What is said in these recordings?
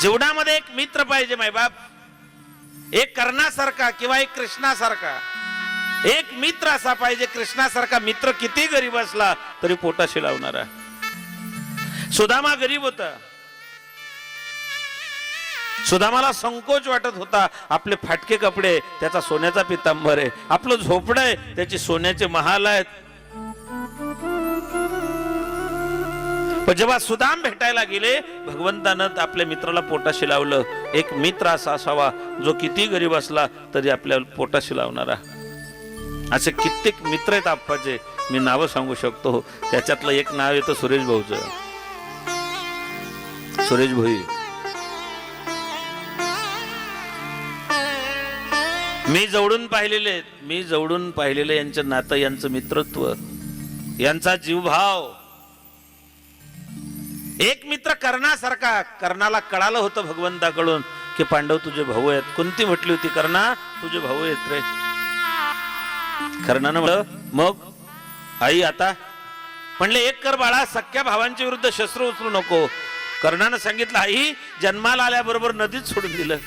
जीवनामध्ये एक मित्र पाहिजे मायबाप, एक कर्णासारखा किंवा एक कृष्णासारखा एक मित्र असा पाहिजे। कृष्णासारखा मित्र किती गरीब असला तरी पोटाशी लावणारा। सुदामा गरीब होता, सुदामाला संकोच वाटत होता, आपले फाटके कपडे त्याचा सोन्याचा पितांबर आहे, आपलं झोपडं आहे त्याची सोन्याचे महाल आहेत। पण जेव्हा सुदाम भेटायला गेले, भगवंतानं आपल्या मित्राला पोटाशी लावलं। एक मित्र असा असावा जो किती गरीब असला तरी आपल्या पोटाशी लावणारा। असे कित्येक मित्र आहेत आप्पाचे, मी नाव सांगू शकतो। त्याच्यातलं एक नाव येतं सुरेश भाऊचं, सुरेश भोई। मी जवळून पाहिलेले यांचं नातं, यांचं मित्रत्व, यांचा जीवभाव। एक मित्र कर्णासारखा। कर्णाला कळालं होतं भगवंताकडून की पांडव तुझे भाऊ आहेत। कुंती म्हटली होती, कर्णा तुझे भाऊ आहेत रे। कर्णानं म्हटलं मग आई आता म्हणले एक कर बाळा, सख्या भावांच्या विरुद्ध शस्त्र उचलू नको। कर्णानं सांगितलं आई जन्माला आल्याबरोबर नदीत सोडून दिलं,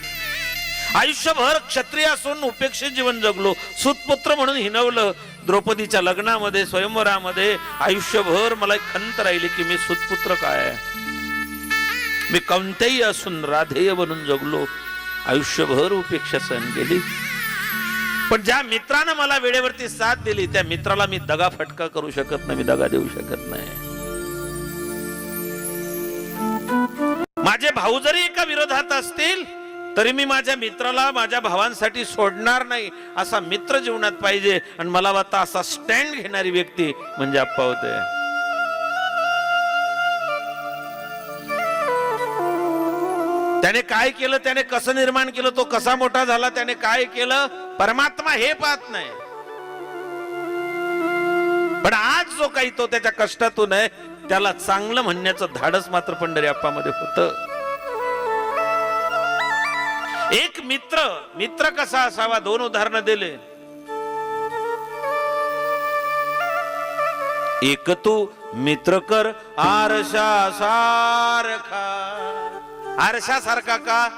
आयुष्यभर क्षत्रिय असून उपेक्षित जीवन जगलो, सुतपुत्र म्हणून हिनवलं। द्रौपदीच्या लग्नामध्ये स्वयंवरामध्ये आयुष्यभर मला एक खंत राहिली की मी सुतपुत्र काय, मी कौंतेय असून राधेय बनून जगलो, आयुष्यभर उपेक्षा सहन केली। पण ज्या मित्रानं मला वेळेवरती साथ दिली त्या मित्राला मी दगा फटका करू शकत नाही, मी दगा देऊ शकत नाही। माझे भाऊ जरी एका विरोधात असतील तरी मी माझ्या मित्राला माझ्या भावांसाठी सोडणार नाही। असा मित्र जीवनात पाहिजे। आणि मला वाटतं असा स्टँड घेणारी व्यक्ती म्हणजे आप्पा होते। त्याने काय केलं, त्याने कसं निर्माण केलं, तो कसा मोठा झाला, त्याने काय केलं, परमात्मा हे पाहत नाही। पण आज जो काही तो त्याच्या कष्टातून आहे त्याला चांगलं म्हणण्याचं धाडस मात्र पंढरी आप्पामध्ये होतं। एक मित्र कसा असावा, दोन उदाहरणं दिले। एक तू मित्र कर आरशा सारखा, आरशा सारखा का,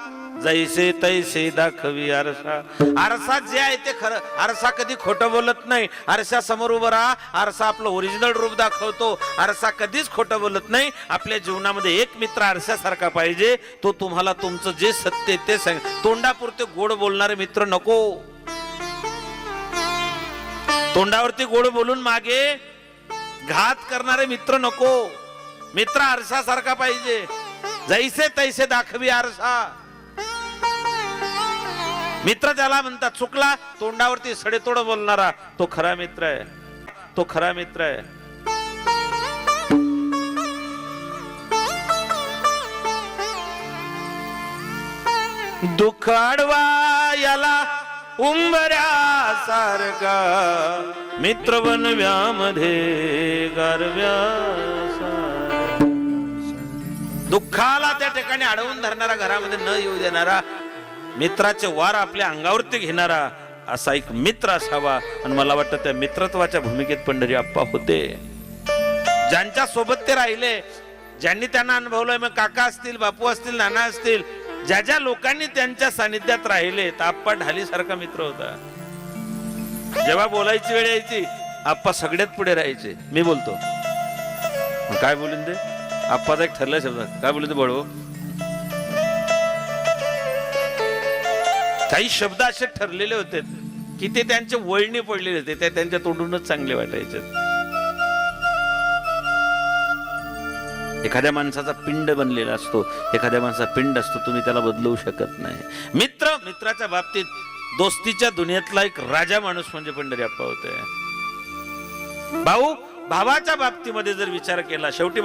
जैसे तैसे दाखवी आरसा। आरसा जे आहे ते खरं, आरसा कधी खोटं बोलत नाही। आरसा समोर उभं राहा, आरसा आपलं ओरिजिनल रूप दाखवतो, आरसा कधीच खोटं बोलत नाही। आपल्या जीवनामध्ये एक मित्र आरशासारखा पाहिजे, तो तुम्हाला तुमचं जे सत्य ते सांग। तोंडापुरते गोड बोलणारे मित्र नको, तोंडावरती गोड बोलून मागे घात करणारे मित्र नको। मित्र आरशासारखा पाहिजे, जैसे तैसे दाखवी आरसा। मित्र त्याला म्हणतात, चुकला तोंडावरती सडेतोड बोलणारा तो खरा मित्र आहे, तो खरा मित्र आहे। दुःख अडवा याला उंबऱ्यासारखा, मित्र बनव्यामध्ये गारव्या। दुःखाला त्या ठिकाणी अडवून धरणारा, घरामध्ये न येऊ देणारा, मित्राचे वार आपल्या अंगावरती घेणारा असा एक मित्र असावा। आणि मला वाटतं त्या मित्रत्वाच्या भूमिकेत पंढरी आप्पा होते। ज्यांच्या सोबत ते राहिले, ज्यांनी त्यांना अनुभवलंय, मग काका असतील, बापू असतील, नाना असतील, ज्या ज्या लोकांनी त्यांच्या सानिध्यात राहिले, तर आप्पा ढालीसारखा मित्र होता। जेव्हा बोलायची वेळ यायची आप्पा सगळ्यात पुढे राहायचे। मी बोलतो काय बोलून ते, आप्पाचा एक ठरला शब्द, काय बोलू ते बळो। काही शब्द असे ठरलेले होते की ते त्यांचे वळणी पडलेले होते, ते त्यांच्या तोंडूनच चांगले वाटायचे। एखाद्या माणसाचा पिंड बनलेला असतो, एखाद्या माणसाचा पिंड असतो, तुम्ही त्याला बदलवू शकत नाही। मित्राच्या बाबतीत दोस्तीच्या दुनियेतला एक राजा माणूस म्हणजे पंढरी आप्पा होते। भाऊ भावाच्या बाबतीमध्ये जर विचार केला, शेवटी